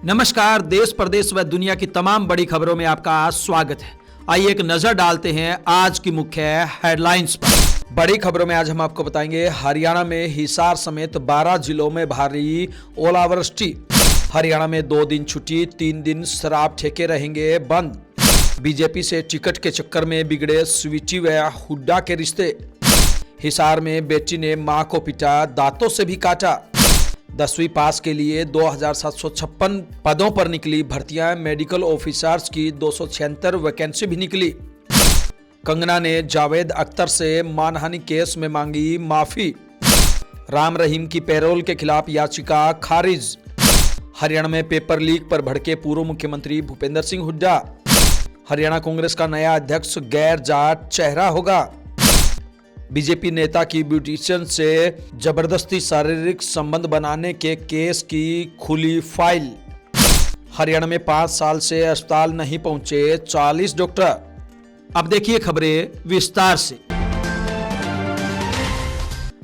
नमस्कार। देश प्रदेश व दुनिया की तमाम बड़ी खबरों में आपका स्वागत है। आइए एक नजर डालते हैं आज की मुख्य हेडलाइंस पर। बड़ी खबरों में आज हम आपको बताएंगे हरियाणा में हिसार समेत 12 जिलों में भारी ओलावृष्टि। हरियाणा में 2 दिन छुट्टी, 3 दिन शराब ठेके रहेंगे बंद। बीजेपी से टिकट के चक्कर में बिगड़े स्वीटी व हुड्डा के रिश्ते। हिसार में बेटी ने मां को पिटा, दांतों से भी काटा। 10वीं पास के लिए 2756 पदों पर निकली भर्तियां। मेडिकल ऑफिसर्स की 276 वैकेंसी भी निकली। कंगना ने जावेद अख्तर से मानहानि केस में मांगी माफी। राम रहीम की पैरोल के खिलाफ याचिका खारिज। हरियाणा में पेपर लीक पर भड़के पूर्व मुख्यमंत्री भूपेंद्र सिंह हुड्डा। हरियाणा कांग्रेस का नया अध्यक्ष गैर जाट चेहरा होगा। बीजेपी नेता की ब्यूटिशियन से जबरदस्ती शारीरिक संबंध बनाने के केस की खुली फाइल। हरियाणा में 5 साल से अस्पताल नहीं पहुंचे 40 डॉक्टर। अब देखिए खबरें विस्तार से।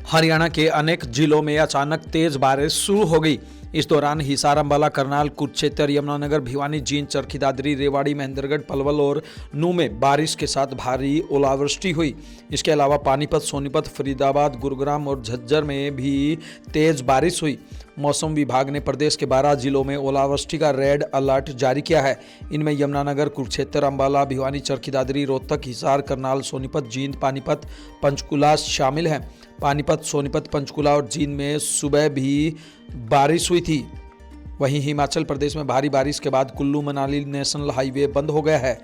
हरियाणा के अनेक जिलों में अचानक तेज बारिश शुरू हो गई। इस दौरान हिसार, अंबाला, करनाल, कुरुक्षेत्र, यमुनानगर, भिवानी, जींद, चरखी दादरी, रेवाड़ी, महेंद्रगढ़, पलवल और नूह में बारिश के साथ भारी ओलावृष्टि हुई। इसके अलावा पानीपत, सोनीपत, फरीदाबाद, गुरुग्राम और झज्जर में भी तेज बारिश हुई। मौसम विभाग ने प्रदेश के 12 जिलों में ओलावृष्टि का रेड अलर्ट जारी किया है। इनमें यमुनानगर, कुरुक्षेत्र, अंबाला, भिवानी, चरखी दादरी, रोहतक, हिसार, करनाल, सोनीपत, जींद, पानीपत, पंचकुला शामिल हैं। पानीपत, सोनीपत, पंचकुला और जींद में सुबह भी बारिश हुई थी। वहीं हिमाचल प्रदेश में भारी बारिश के बाद कुल्लू मनाली नेशनल हाईवे बंद हो गया है।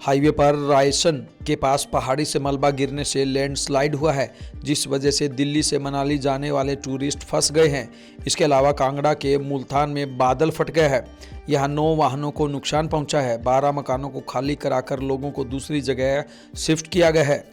हाईवे पर रायसन के पास पहाड़ी से मलबा गिरने से लैंडस्लाइड हुआ है, जिस वजह से दिल्ली से मनाली जाने वाले टूरिस्ट फंस गए हैं। इसके अलावा कांगड़ा के मुल्तान में बादल फट गए हैं। यहाँ 9 वाहनों को नुकसान पहुंचा है। 12 मकानों को खाली कराकर लोगों को दूसरी जगह शिफ्ट किया गया है।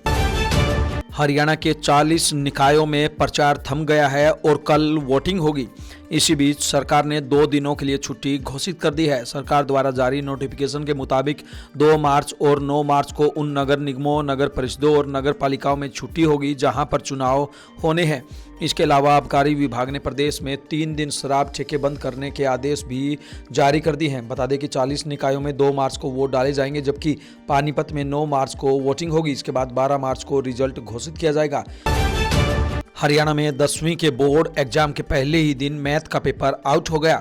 हरियाणा के 40 निकायों में प्रचार थम गया है और कल वोटिंग होगी। इसी बीच सरकार ने 2 दिनों के लिए छुट्टी घोषित कर दी है। सरकार द्वारा जारी नोटिफिकेशन के मुताबिक 2 मार्च और 9 मार्च को उन नगर निगमों, नगर परिषदों और नगर पालिकाओं में छुट्टी होगी जहां पर चुनाव होने हैं। इसके अलावा आबकारी विभाग ने प्रदेश में 3 दिन शराब ठेके बंद करने के आदेश भी जारी कर दिए हैं। बता दें कि 40 निकायों में 2 मार्च को वोट डाले जाएंगे, जबकि पानीपत में 9 मार्च को वोटिंग होगी। इसके बाद 12 मार्च को रिजल्ट घोषित किया जाएगा। हरियाणा में 10वीं के बोर्ड एग्जाम के पहले ही दिन मैथ का पेपर आउट हो गया।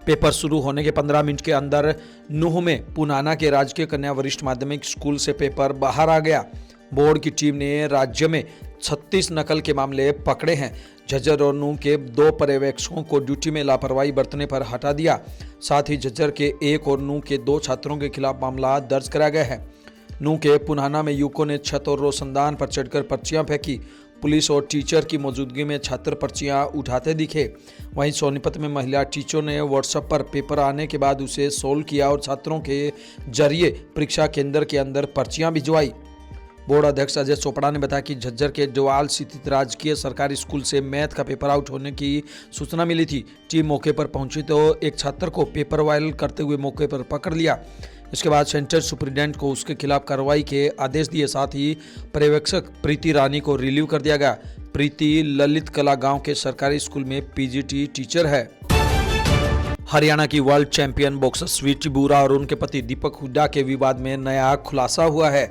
पेपर शुरू होने के 15 मिनट के अंदर नूह में पुनाना के राजकीय कन्या वरिष्ठ माध्यमिक स्कूल से पेपर बाहर आ गया। बोर्ड की टीम ने राज्य में 36 नकल के मामले पकड़े हैं। झज्जर और नूह के 2 पर्यवेक्षकों को ड्यूटी में लापरवाही बरतने पर हटा दिया। साथ ही झज्जर के 1 और नूह के 2 छात्रों के खिलाफ मामला दर्ज कराया गया है। नूह के पुनाना में युवकों ने छत और रोशनदान पर चढ़कर पर्चियां फेंकी। पुलिस और टीचर की मौजूदगी में छात्र पर्चियां उठाते दिखे। वहीं सोनीपत में महिला टीचर ने व्हाट्सएप पर पेपर आने के बाद उसे सोल्व किया और छात्रों के जरिए परीक्षा केंद्र के अंदर पर्चियां भिजवाई। बोर्ड अध्यक्ष अजय चोपड़ा ने बताया कि झज्जर के जवाल स्थित राजकीय सरकारी स्कूल से मैथ का पेपर आउट होने की सूचना मिली थी। टीम मौके पर पहुंची तो एक छात्र को पेपर वायरल करते हुए मौके पर पकड़ लिया। इसके बाद सेंटर सुपरिटेंडेंट को उसके खिलाफ कार्रवाई के आदेश दिए। साथ ही पर्यवेक्षक प्रीति रानी को रिलीव कर दिया गया। प्रीति ललित कला गांव के सरकारी स्कूल में पीजीटी टीचर है। हरियाणा की वर्ल्ड चैंपियन बॉक्सर स्वीटी बुरा और उनके पति दीपक हुड्डा के विवाद में नया खुलासा हुआ है।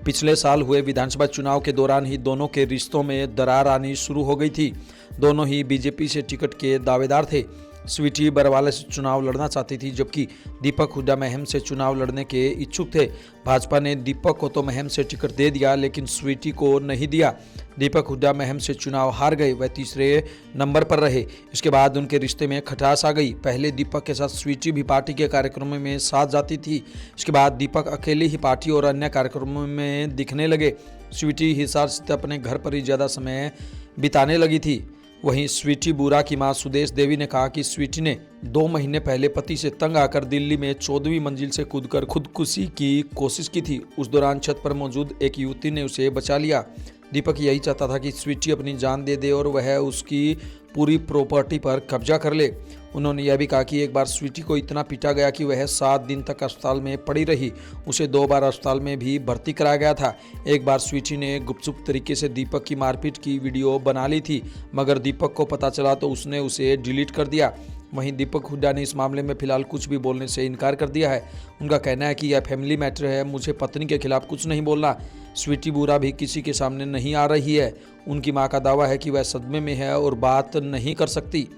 पिछले साल हुए विधानसभा चुनाव के दौरान ही दोनों के रिश्तों में दरार आनी शुरू हो गई थी। दोनों ही बीजेपी से टिकट के दावेदार थे। स्वीटी बरवाला से चुनाव लड़ना चाहती थी, जबकि दीपक हुड्डा महम से चुनाव लड़ने के इच्छुक थे। भाजपा ने दीपक को तो महम से टिकट दे दिया, लेकिन स्वीटी को नहीं दिया। दीपक हुड्डा महम से चुनाव हार गए, वह तीसरे नंबर पर रहे। इसके बाद उनके रिश्ते में खटास आ गई। पहले दीपक के साथ स्वीटी भी पार्टी के कार्यक्रमों में साथ जाती थी। इसके बाद दीपक अकेले ही पार्टी और अन्य कार्यक्रमों में दिखने लगे। स्वीटी हिसार स्थित अपने घर पर ही ज़्यादा समय बिताने लगी थी। वहीं स्वीटी बुरा की मां सुदेश देवी ने कहा कि स्वीटी ने 2 महीने पहले पति से तंग आकर दिल्ली में 14वीं मंजिल से कूदकर खुदकुशी की कोशिश की थी। उस दौरान छत पर मौजूद एक युवती ने उसे बचा लिया। दीपक यही चाहता था कि स्वीटी अपनी जान दे दे और वह उसकी पूरी प्रॉपर्टी पर कब्जा कर ले। उन्होंने यह भी कहा कि एक बार स्वीटी को इतना पीटा गया कि वह 7 दिन तक अस्पताल में पड़ी रही। उसे 2 बार अस्पताल में भी भर्ती कराया गया था। एक बार स्वीटी ने गुपचुप तरीके से दीपक की मारपीट की वीडियो बना ली थी, मगर दीपक को पता चला तो उसने उसे डिलीट कर दिया। वहीं दीपक हुड्डा ने इस मामले में फिलहाल कुछ भी बोलने से इनकार कर दिया है। उनका कहना है कि यह फैमिली मैटर है, मुझे पत्नी के खिलाफ कुछ नहीं बोलना। स्वीटी बुरा भी किसी के सामने नहीं आ रही है। उनकी मां का दावा है कि वह सदमे में है और बात नहीं कर सकती।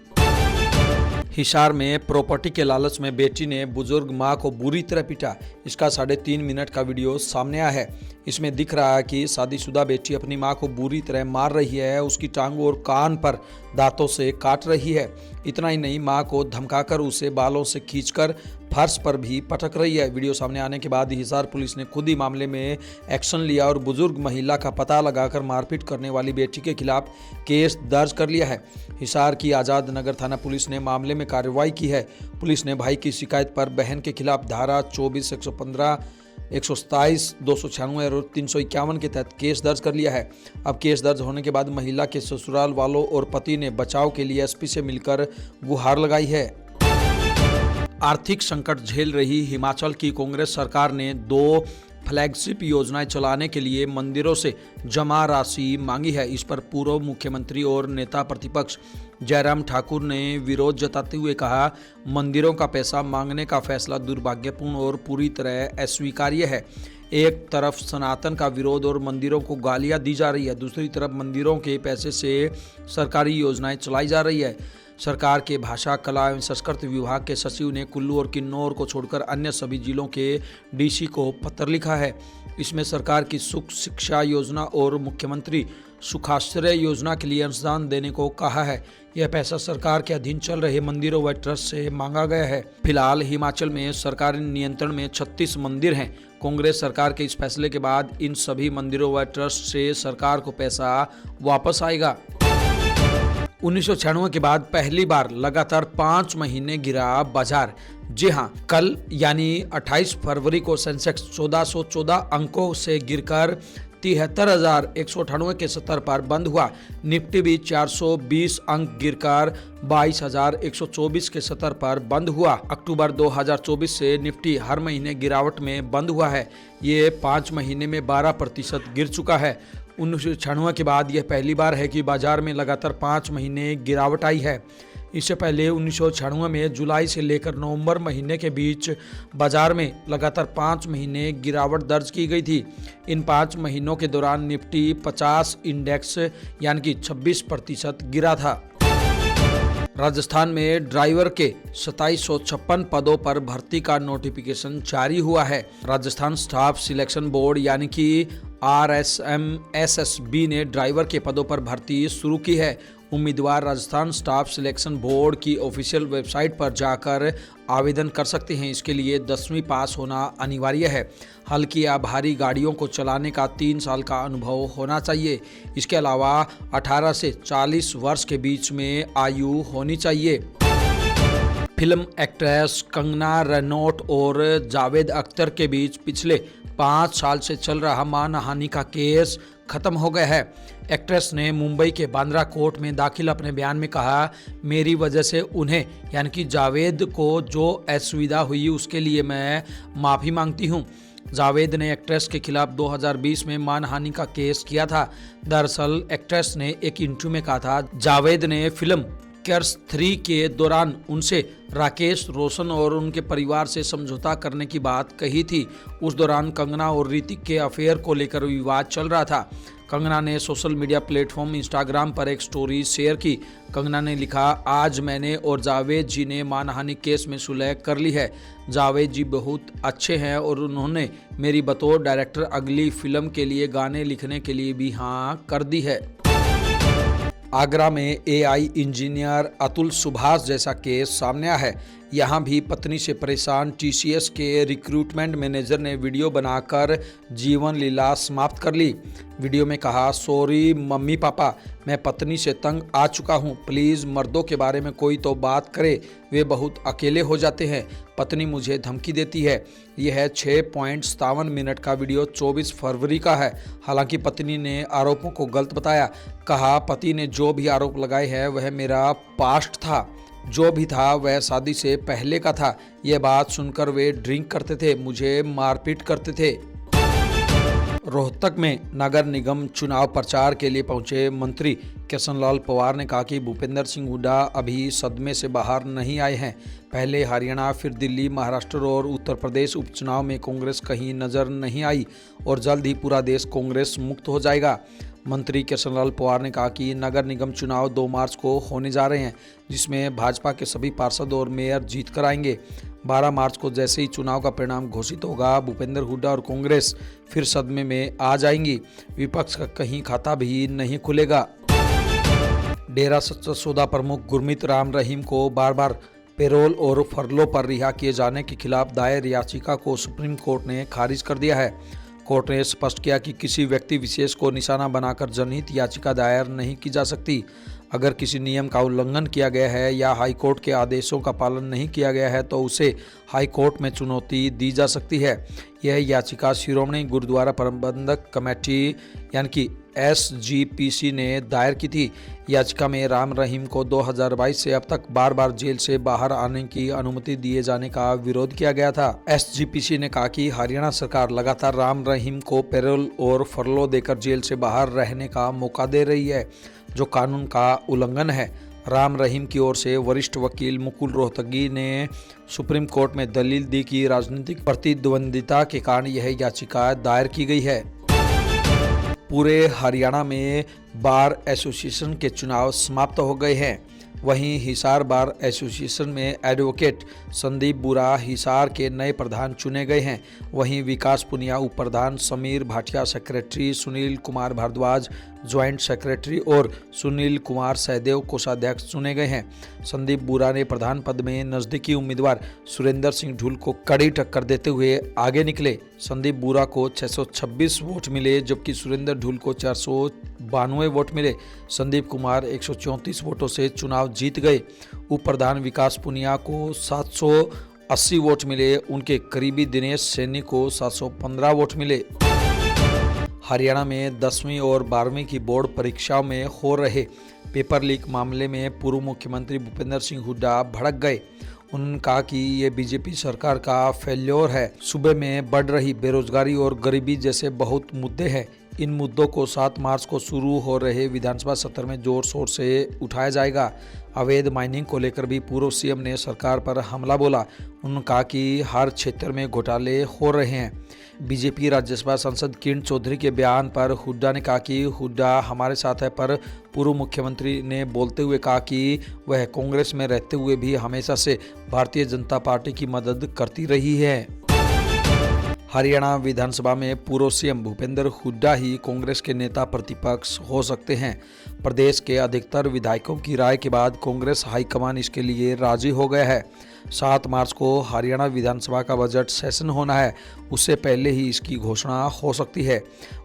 हिसार में प्रॉपर्टी के लालच में बेटी ने बुजुर्ग मां को बुरी तरह पीटा। इसका 3.5 मिनट का वीडियो सामने आया है। इसमें दिख रहा है कि शादीशुदा बेटी अपनी मां को बुरी तरह मार रही है, उसकी टांगों और कान पर दांतों से काट रही है। इतना ही नहीं, मां को धमकाकर उसे बालों से खींचकर फर्श पर भी पटक रही है। वीडियो सामने आने के बाद हिसार पुलिस ने खुद ही मामले में एक्शन लिया और बुजुर्ग महिला का पता लगाकर मारपीट करने वाली बेटी के खिलाफ केस दर्ज कर लिया है। हिसार की आजाद नगर थाना पुलिस ने मामले में कार्रवाई की है। पुलिस ने भाई की शिकायत पर बहन के खिलाफ धारा 24, 115, 127, 296 और 351 के तहत केस दर्ज कर लिया है। अब केस दर्ज होने के बाद महिला के ससुराल वालों और पति ने बचाव के लिए एसपी से मिलकर गुहार लगाई है। आर्थिक संकट झेल रही हिमाचल की कांग्रेस सरकार ने 2 फ्लैगशिप योजनाएं चलाने के लिए मंदिरों से जमा राशि मांगी है। इस पर पूर्व मुख्यमंत्री और नेता प्रतिपक्ष जयराम ठाकुर ने विरोध जताते हुए कहा, मंदिरों का पैसा मांगने का फैसला दुर्भाग्यपूर्ण और पूरी तरह अस्वीकार्य है। एक तरफ सनातन का विरोध और मंदिरों को गालियां दी जा रही है, दूसरी तरफ मंदिरों के पैसे से सरकारी योजनाएं चलाई जा रही है। सरकार के भाषा, कला एवं संस्कृति विभाग के सचिव ने कुल्लू और किन्नौर को छोड़कर अन्य सभी जिलों के डीसी को पत्र लिखा है। इसमें सरकार की सुख शिक्षा योजना और मुख्यमंत्री सुखाश्रय योजना के लिए अनुदान देने को कहा है। यह पैसा सरकार के अधीन चल रहे मंदिरों व ट्रस्ट से मांगा गया है। फिलहाल हिमाचल में सरकारी नियंत्रण में 36 मंदिर हैं। कांग्रेस सरकार के इस फैसले के बाद इन सभी मंदिरों व ट्रस्ट से सरकार को पैसा वापस आएगा। 1996 के बाद पहली बार लगातार 5 महीने गिरा बाजार। जी हां, कल यानी 28 फरवरी को सेंसेक्स 1414 अंकों से गिरकर 73,198 के स्तर पर बंद हुआ। निफ्टी भी 420 अंक गिरकर 22,124 के स्तर पर बंद हुआ। अक्टूबर 2024 से निफ्टी हर महीने गिरावट में बंद हुआ है। ये 5 महीने में 12% गिर चुका है। 1996 के बाद यह पहली बार है कि बाजार में लगातार 5 महीने गिरावट आई है। इससे पहले 1996 में जुलाई से लेकर नवंबर महीने के बीच बाजार में लगातार 5 महीने गिरावट दर्ज की गई थी। इन 5 महीनों के दौरान निफ्टी 50 इंडेक्स यानी कि 26% गिरा था। राजस्थान में ड्राइवर के 2756 पदों पर भर्ती का नोटिफिकेशन जारी हुआ है। राजस्थान स्टाफ सिलेक्शन बोर्ड यानी कि RSMSSB ने ड्राइवर के पदों पर भर्ती शुरू की है। उम्मीदवार राजस्थान स्टाफ सिलेक्शन बोर्ड की ऑफिशियल वेबसाइट पर जाकर आवेदन कर सकते हैं। इसके लिए 10वीं पास होना अनिवार्य है। हल्की या भारी गाड़ियों को चलाने का 3 साल का अनुभव होना चाहिए। इसके अलावा 18 से 40 वर्ष के बीच में आयु होनी चाहिए। फिल्म एक्ट्रेस कंगना रनौत और जावेद अख्तर के बीच पिछले 5 साल से चल रहा मानहानि का केस खत्म हो गया है। एक्ट्रेस ने मुंबई के बांद्रा कोर्ट में दाखिल अपने बयान में कहा, मेरी वजह से उन्हें यानी कि जावेद को जो असुविधा हुई उसके लिए मैं माफ़ी मांगती हूं। जावेद ने एक्ट्रेस के खिलाफ 2020 में मानहानि का केस किया था। दरअसल एक्ट्रेस ने एक इंटरव्यू में कहा था, जावेद ने फिल्म कर्स 3 के दौरान उनसे राकेश रोशन और उनके परिवार से समझौता करने की बात कही थी। उस दौरान कंगना और ऋतिक के अफेयर को लेकर विवाद चल रहा था। कंगना ने सोशल मीडिया प्लेटफॉर्म इंस्टाग्राम पर एक स्टोरी शेयर की। कंगना ने लिखा, आज मैंने और जावेद जी ने मानहानि केस में सुलह कर ली है। जावेद जी बहुत अच्छे हैं और उन्होंने मेरी बतौर डायरेक्टर अगली फिल्म के लिए गाने लिखने के लिए भी हाँ कर दी है। आगरा में AI इंजीनियर अतुल सुभाष जैसा केस सामने आया है। यहाँ भी पत्नी से परेशान TCS के रिक्रूटमेंट मैनेजर ने वीडियो बनाकर जीवन लीला समाप्त कर ली। वीडियो में कहा, सॉरी मम्मी पापा, मैं पत्नी से तंग आ चुका हूँ। प्लीज़ मर्दों के बारे में कोई तो बात करे, वे बहुत अकेले हो जाते हैं। पत्नी मुझे धमकी देती है। यह है 6.57 मिनट का वीडियो 24 फरवरी का है। हालांकि पत्नी ने आरोपों को गलत बताया। कहा, पति ने जो भी आरोप लगाए हैं वह मेरा पास्ट था, जो भी था वह शादी से पहले का था। यह बात सुनकर वे ड्रिंक करते थे, मुझे मारपीट करते थे। रोहतक में नगर निगम चुनाव प्रचार के लिए पहुंचे मंत्री कृष्णलाल पंवार ने कहा कि भूपेंद्र सिंह हुड्डा अभी सदमे से बाहर नहीं आए हैं। पहले हरियाणा, फिर दिल्ली, महाराष्ट्र और उत्तर प्रदेश उपचुनाव में कांग्रेस कहीं नजर नहीं आई और जल्द ही पूरा देश कांग्रेस मुक्त हो जाएगा। मंत्री कृष्णलाल पंवार ने कहा कि नगर निगम चुनाव 2 मार्च को होने जा रहे हैं, जिसमें भाजपा के सभी पार्षद और मेयर जीत कर आएंगे। 12 मार्च को जैसे ही चुनाव का परिणाम घोषित होगा, भूपेंद्र हुड्डा और कांग्रेस फिर सदमे में आ जाएंगी। विपक्ष का कहीं खाता भी नहीं खुलेगा। डेरा सच्चा सौदा प्रमुख गुरमीत राम रहीम को बार बार पेरोल और फरलो पर रिहा किए जाने के खिलाफ दायर याचिका को सुप्रीम कोर्ट ने खारिज कर दिया है। कोर्ट ने स्पष्ट किया कि किसी व्यक्ति विशेष को निशाना बनाकर जनहित याचिका दायर नहीं की जा सकती। अगर किसी नियम का उल्लंघन किया गया है या हाईकोर्ट के आदेशों का पालन नहीं किया गया है तो उसे हाईकोर्ट में चुनौती दी जा सकती है। यह याचिका शिरोमणि गुरुद्वारा प्रबंधक कमेटी यानी कि SGPC ने दायर की थी। याचिका में राम रहीम को 2022 से अब तक बार बार जेल से बाहर आने की अनुमति दिए जाने का विरोध किया गया था। SGPC ने कहा कि हरियाणा सरकार लगातार राम रहीम को पेरोल और फरलो देकर जेल से बाहर रहने का मौका दे रही है, जो कानून का उल्लंघन है। राम रहीम की ओर से वरिष्ठ वकील मुकुल रोहतगी ने सुप्रीम कोर्ट में दलील दी कि राजनीतिक प्रतिद्वंदिता के कारण यह याचिका दायर की गई है। पूरे हरियाणा में बार एसोसिएशन के चुनाव समाप्त हो गए हैं। वहीं हिसार बार एसोसिएशन में एडवोकेट संदीप बुरा हिसार के नए प्रधान चुने गए हैं। वहीं विकास पुनिया उप प्रधान, Sameer Bhatia secretary, Sunil Kumar Bhardwaj joint secretary और सुनील कुमार सहदेव कोषाध्यक्ष चुने गए हैं। संदीप बुरा ने प्रधान पद में नजदीकी उम्मीदवार सुरेंद्र सिंह ढुल को कड़ी टक्कर देते हुए आगे निकले। संदीप बुरा को 626 वोट मिले जबकि सुरेंद्र ढुल को 492 वोट मिले। संदीप कुमार 134 वोटों से चुनाव जीत गए। उप प्रधान विकास पुनिया को 780 वोट मिले। उनके करीबी दिनेश सैनी को 715 वोट मिले। हरियाणा में 10वीं और 12वीं की बोर्ड परीक्षाओं में हो रहे पेपर लीक मामले में पूर्व मुख्यमंत्री भूपेंद्र सिंह हुड्डा भड़क गए। उन्होंने कहा कि ये बीजेपी सरकार का फेल्योर है। सूबे में बढ़ रही बेरोजगारी और गरीबी जैसे बहुत मुद्दे हैं। इन मुद्दों को 7 मार्च को शुरू हो रहे विधानसभा सत्र में जोर शोर से उठाया जाएगा। अवैध माइनिंग को लेकर भी पूर्व सीएम ने सरकार पर हमला बोला। उन्होंने कहा कि हर क्षेत्र में घोटाले हो रहे हैं। बीजेपी राज्यसभा सांसद किरण चौधरी के बयान पर हुड्डा ने कहा कि हुड्डा हमारे साथ है, पर पूर्व मुख्यमंत्री ने बोलते हुए कहा कि वह कांग्रेस में रहते हुए भी हमेशा से भारतीय जनता पार्टी की मदद करती रही है। हरियाणा विधानसभा में पूर्व सीएम भूपेंद्र हुड्डा ही कांग्रेस के नेता प्रतिपक्ष हो सकते हैं। प्रदेश के अधिकतर विधायकों की राय के बाद कांग्रेस हाईकमान इसके लिए राजी हो गया है। 7 मार्च को हरियाणा विधानसभा का बजट सेशन होना है, उससे पहले ही इसकी घोषणा हो सकती है।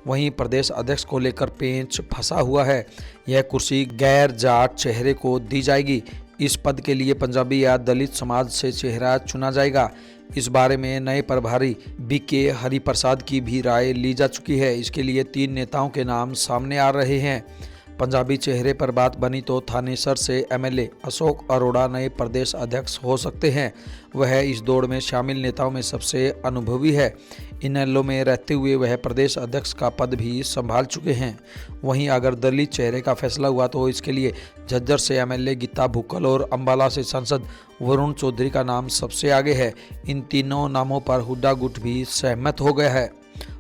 वहीं प्रदेश अध्यक्ष को लेकर पेंच फंसा हुआ है। यह कुर्सी गैर जाट चेहरे को दी जाएगी। इस पद के लिए पंजाबी या दलित समाज से चेहरा चुना जाएगा। इस बारे में नए प्रभारी BK हरिप्रसाद की भी राय ली जा चुकी है। इसके लिए 3 नेताओं के नाम सामने आ रहे हैं। पंजाबी चेहरे पर बात बनी तो थानेसर से MLA अशोक अरोड़ा नए प्रदेश अध्यक्ष हो सकते हैं। वह इस दौड़ में शामिल नेताओं में सबसे अनुभवी है। इनेलो में रहते हुए वह प्रदेश अध्यक्ष का पद भी संभाल चुके हैं। वहीं अगर दलित चेहरे का फैसला हुआ तो इसके लिए झज्जर से MLA गीता भुक्कल और अंबाला से सांसद वरुण चौधरी का नाम सबसे आगे है। इन तीनों नामों पर हुड्डा गुट भी सहमत हो गया है।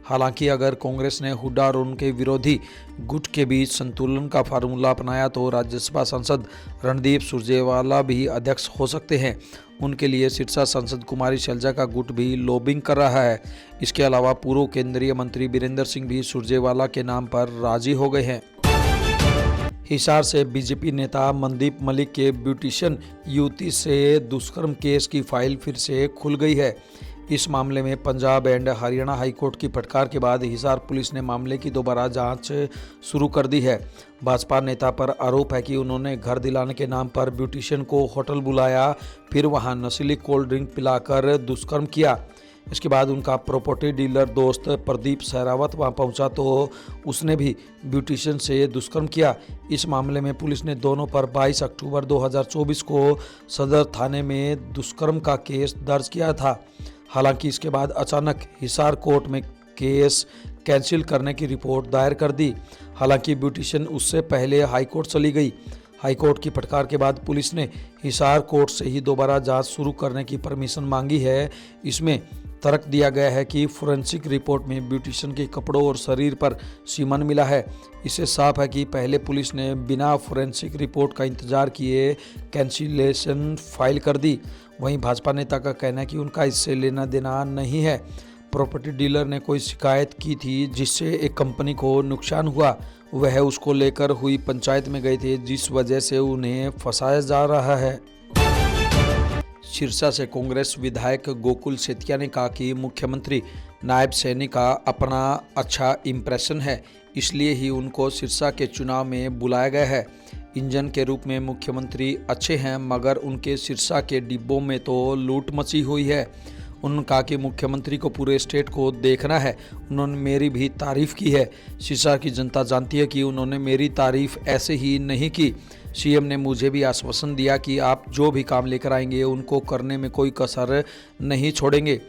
हालांकि अगर कांग्रेस ने हुड्डा और उनके विरोधी गुट के बीच संतुलन का फार्मूला अपनाया तो राज्यसभा सांसद रणदीप सुरजेवाला भी अध्यक्ष हो सकते हैं। उनके लिए सिरसा सांसद कुमारी शैलजा का गुट भी लॉबिंग कर रहा है। इसके अलावा पूर्व केंद्रीय मंत्री वीरेंद्र सिंह भी सुरजेवाला के नाम पर राजी हो गए हैं। हिसार से बीजेपी नेता मनदीप मलिक के ब्यूटिशियन युवती से दुष्कर्म केस की फाइल फिर से खुल गई है। इस मामले में पंजाब एंड हरियाणा हाईकोर्ट की फटकार के बाद हिसार पुलिस ने मामले की दोबारा जांच शुरू कर दी है। भाजपा नेता पर आरोप है कि उन्होंने घर दिलाने के नाम पर ब्यूटिशियन को होटल बुलाया, फिर वहां नशीली कोल्ड ड्रिंक पिलाकर दुष्कर्म किया। इसके बाद उनका प्रॉपर्टी डीलर दोस्त प्रदीप सहरावत वहां पहुंचा तो उसने भी ब्यूटिशियन से दुष्कर्म किया। इस मामले में पुलिस ने दोनों पर 22 अक्टूबर 2024 को सदर थाने में दुष्कर्म का केस दर्ज किया था। हालांकि इसके बाद अचानक हिसार कोर्ट में केस कैंसिल करने की रिपोर्ट दायर कर दी। हालांकि ब्यूटिशियन उससे पहले हाईकोर्ट चली गई। हाईकोर्ट की फटकार के बाद पुलिस ने हिसार कोर्ट से ही दोबारा जांच शुरू करने की परमिशन मांगी है। इसमें तर्क दिया गया है कि फोरेंसिक रिपोर्ट में ब्यूटिशियन के कपड़ों और शरीर पर सीमन मिला है। इससे साफ है कि पहले पुलिस ने बिना फोरेंसिक रिपोर्ट का इंतजार किए कैंसिलेशन फाइल कर दी। वहीं भाजपा नेता का कहना है कि उनका इससे लेना देना नहीं है। प्रॉपर्टी डीलर ने कोई शिकायत की थी जिससे एक कंपनी को नुकसान हुआ, वह उसको लेकर हुई पंचायत में गए थे, जिस वजह से उन्हें फंसाया जा रहा है। सिरसा से कांग्रेस विधायक गोकुल सेतिया ने कहा कि मुख्यमंत्री नायब सैनी का अपना अच्छा इंप्रेशन है, इसलिए ही उनको सिरसा के चुनाव में बुलाया गया है। इंजन के रूप में मुख्यमंत्री अच्छे हैं, मगर उनके सिरसा के डिब्बों में तो लूट मची हुई है। उन्होंने कहा कि मुख्यमंत्री को पूरे स्टेट को देखना है। उन्होंने मेरी भी तारीफ की है। सिरसा की जनता जानती है कि उन्होंने मेरी तारीफ ऐसे ही नहीं की। सीएम ने मुझे भी आश्वासन दिया कि आप जो भी काम लेकर आएंगे उनको करने में कोई कसर नहीं छोड़ेंगे।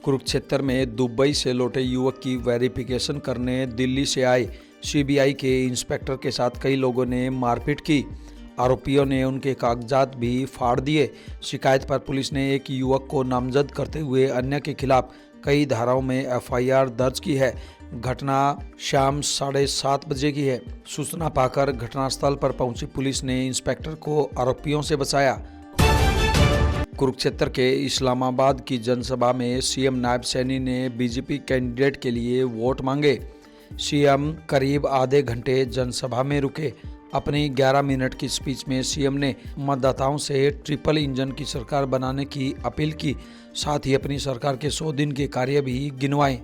कुरुक्षेत्र में दुबई से लौटे युवक की वेरिफिकेशन करने दिल्ली से आए सीबीआई के इंस्पेक्टर के साथ कई लोगों ने मारपीट की। आरोपियों ने उनके कागजात भी फाड़ दिए। शिकायत पर पुलिस ने एक युवक को नामजद करते हुए अन्य के खिलाफ कई धाराओं में एफआईआर दर्ज की है। घटना शाम 7:30 बजे की है। सूचना पाकर घटनास्थल पर पहुंची पुलिस ने इंस्पेक्टर को आरोपियों से बचाया। कुरुक्षेत्र के इस्लामाबाद की जनसभा में सीएम नायब सैनी ने बीजेपी कैंडिडेट के लिए वोट मांगे। सीएम करीब आधे घंटे जनसभा में रुके। अपनी 11 मिनट की स्पीच में सीएम ने मतदाताओं से ट्रिपल इंजन की सरकार बनाने की अपील की, साथ ही अपनी सरकार के 100 दिन के कार्य भी गिनवाए।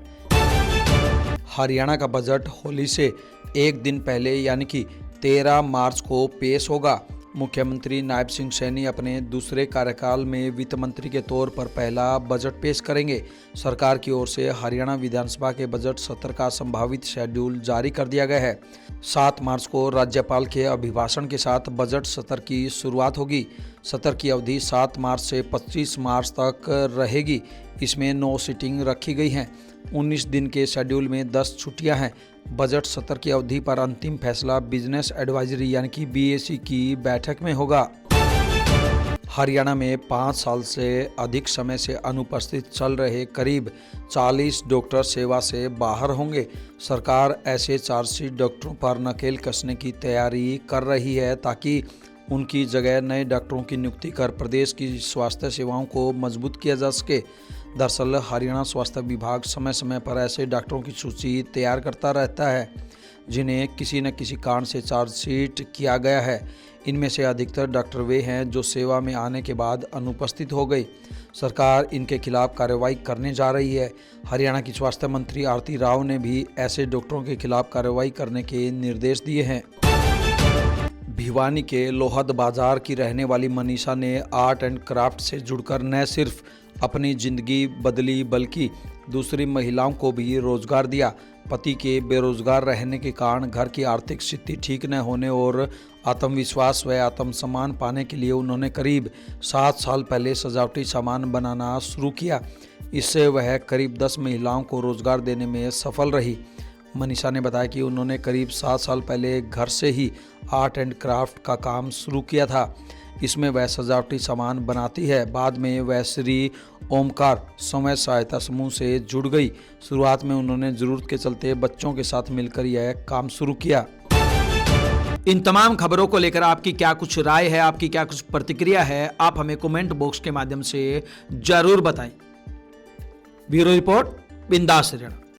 हरियाणा का बजट होली से एक दिन पहले यानी कि 13 मार्च को पेश होगा। मुख्यमंत्री नायब सिंह सैनी अपने दूसरे कार्यकाल में वित्त मंत्री के तौर पर पहला बजट पेश करेंगे। सरकार की ओर से हरियाणा विधानसभा के बजट सत्र का संभावित शेड्यूल जारी कर दिया गया है। 7 मार्च को राज्यपाल के अभिभाषण के साथ बजट सत्र की शुरुआत होगी। सत्र की अवधि 7 मार्च से 25 मार्च तक रहेगी। इसमें 9 सीटिंग रखी गई हैं। 19 दिन के शेड्यूल में 10 छुट्टियां हैं। बजट सत्र की अवधि पर अंतिम फैसला बिजनेस एडवाइजरी यानी कि बीएसी की बैठक में होगा। हरियाणा में 5 साल से अधिक समय से अनुपस्थित चल रहे करीब 40 डॉक्टर सेवा से बाहर होंगे। सरकार ऐसे 400 डॉक्टरों पर नकेल कसने की तैयारी कर रही है ताकि उनकी जगह नए डॉक्टरों की नियुक्ति कर प्रदेश की स्वास्थ्य सेवाओं को मजबूत किया जा सके। दरअसल हरियाणा स्वास्थ्य विभाग समय समय पर ऐसे डॉक्टरों की सूची तैयार करता रहता है जिन्हें किसी न किसी कारण से चार्जशीट किया गया है। इनमें से अधिकतर डॉक्टर वे हैं जो सेवा में आने के बाद अनुपस्थित हो गए। सरकार इनके खिलाफ कार्रवाई करने जा रही है। हरियाणा की स्वास्थ्य मंत्री आरती राव ने भी ऐसे डॉक्टरों के खिलाफ कार्रवाई करने के निर्देश दिए हैं। भिवानी के लोहद बाजार की रहने वाली मनीषा ने आर्ट एंड क्राफ्ट से जुड़कर न सिर्फ अपनी जिंदगी बदली बल्कि दूसरी महिलाओं को भी रोजगार दिया। पति के बेरोजगार रहने के कारण घर की आर्थिक स्थिति ठीक न होने और आत्मविश्वास व आत्मसम्मान पाने के लिए उन्होंने करीब 7 साल पहले सजावटी सामान बनाना शुरू किया। इससे वह करीब 10 महिलाओं को रोजगार देने में सफल रही। मनीषा ने बताया कि उन्होंने करीब 7 साल पहले घर से ही आर्ट एंड क्राफ्ट का काम शुरू किया था। इसमें वह सजावटी सामान बनाती है। बाद में वह श्री ओमकार स्वयं सहायता समूह से जुड़ गई। शुरुआत में उन्होंने जरूरत के चलते बच्चों के साथ मिलकर यह काम शुरू किया। इन तमाम खबरों को लेकर आपकी क्या कुछ राय है, आपकी क्या कुछ प्रतिक्रिया है, आप हमें कमेंट बॉक्स के माध्यम से जरूर बताएं। ब्यूरो रिपोर्ट, बिंदास हरियाणा।